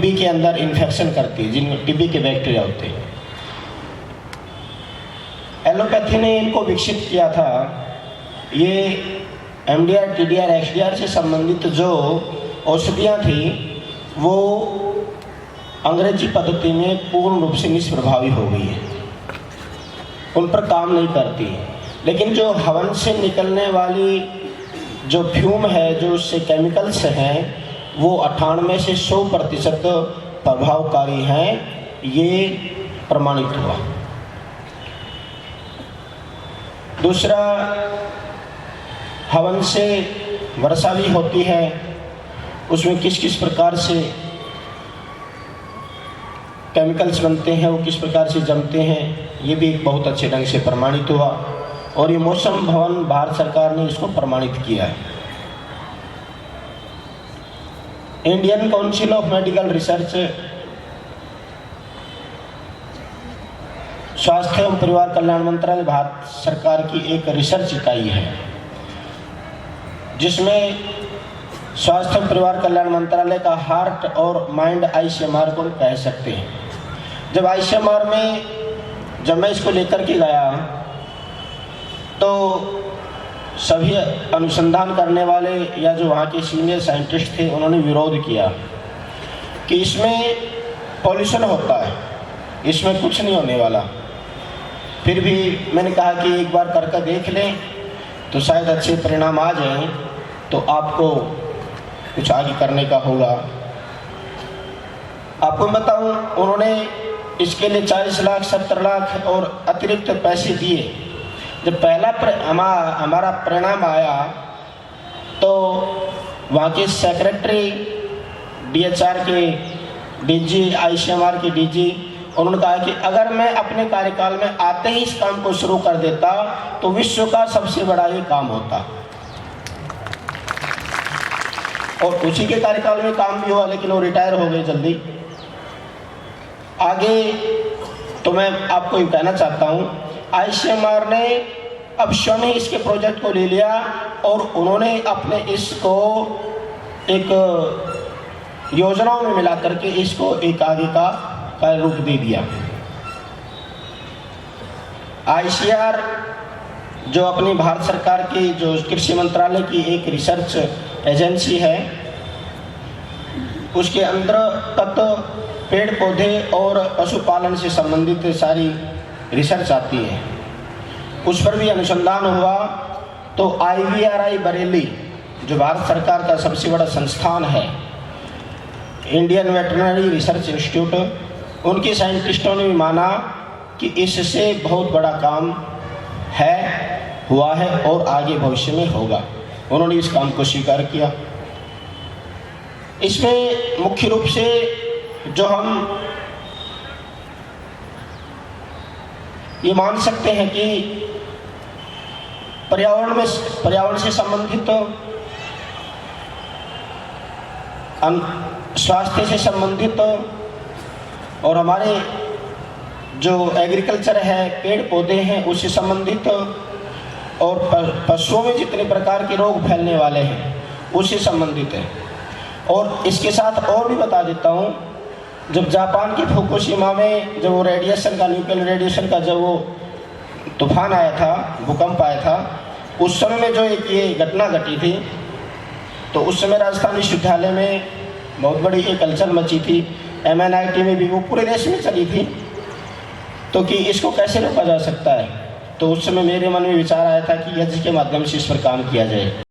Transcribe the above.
TB के अंदर infection करती है, जिनमें टीबी के बैक्टीरिया होते हैं। एलोपैथी ने इनको विकसित किया था। ये एमडीआर, टीडीआर, एक्सडीआर से संबंधित जो औषधियाँ थी वो अंग्रेजी पद्धति में पूर्ण रूप से निष्प्रभावी हो गई है, उन पर काम नहीं करती। लेकिन जो हवन से निकलने वाली जो फ्यूम है, जो उससे केमिकल्स हैं, वो 98 से 100% प्रभावकारी हैं, ये प्रमाणित हुआ। दूसरा, हवन से वर्षा भी होती है, उसमें किस किस प्रकार से केमिकल्स बनते हैं, वो किस प्रकार से जमते हैं, ये भी एक बहुत अच्छे ढंग से प्रमाणित हुआ। और ये मौसम भवन भारत सरकार ने इसको प्रमाणित किया है। Indian council of medical research स्वास्थ्य एवं परिवार कल्याण मंत्रालय भारत सरकार की एक रिसर्च इकाई है, जिसमें स्वास्थ्य एवं परिवार कल्याण मंत्रालय का हार्ट और माइंड आईसीएमआर को कह सकते हैं। जब आईसीएमआर में जब मैं इसको लेकर के गया तो सभी अनुसंधान करने वाले या जो वहाँ के सीनियर साइंटिस्ट थे, उन्होंने विरोध किया कि इसमें पॉल्यूशन होता है, इसमें कुछ नहीं होने वाला। फिर भी मैंने कहा कि एक बार करके देख लें तो शायद अच्छे परिणाम आ जाएं, तो आपको कुछ आगे करने का होगा। आपको बताऊं, उन्होंने इसके लिए 40 लाख 70 लाख और अतिरिक्त पैसे दिए। जब पहला हमारा परिणाम आया तो वहाँ के सेक्रेटरी, डीएचआर के डीजी, आईसीएमआर के डीजी, उन्होंने कहा कि अगर मैं अपने कार्यकाल में आते ही इस काम को शुरू कर देता तो विश्व का सबसे बड़ा ये काम होता। और उसी के कार्यकाल में काम भी हुआ, लेकिन वो रिटायर हो गए जल्दी। आगे तो मैं आपको ये कहना चाहता हूँ, आईसीएमआर ने अब स्वयं ही इसके प्रोजेक्ट को ले लिया और उन्होंने अपने इसको एक योजनाओं में मिला करके इसको एक आगे का कार्य रूप दे दिया। आईसीआर जो अपनी भारत सरकार की जो कृषि मंत्रालय की एक रिसर्च एजेंसी है, उसके अंतर्गत पेड़ पौधे और पशुपालन से संबंधित सारी रिसर्च आती है। उस पर भी अनुसंधान हुआ तो IVRI बरेली, जो भारत सरकार का सबसे बड़ा संस्थान है, इंडियन वेटरनरी रिसर्च इंस्टीट्यूट, उनके साइंटिस्टों ने भी माना कि इससे बहुत बड़ा काम है, हुआ है और आगे भविष्य में होगा। उन्होंने इस काम को स्वीकार किया। इसमें मुख्य रूप से जो हम ये मान सकते हैं कि पर्यावरण से संबंधित, स्वास्थ्य से संबंधित और हमारे जो एग्रीकल्चर है, पेड़ पौधे हैं, उससे संबंधित, और पशुओं में जितने प्रकार के रोग फैलने वाले हैं उससे संबंधित है। और इसके साथ और भी बता देता हूँ, जब जापान की फुकुशिमा में जब वो रेडिएशन का, न्यूक्लियर रेडिएशन का जब वो तूफान आया था, भूकंप आया था, उस समय में जो एक ये घटना घटी थी, तो उस समय राजस्थान विश्वविद्यालय में बहुत बड़ी एक हलचल मची थी। MNIT में भी वो पूरे देश में चली थी, तो कि इसको कैसे रोका जा सकता है। तो उस समय मेरे मन में विचार आया था कि यज्ञ के माध्यम से इस पर काम किया जाए।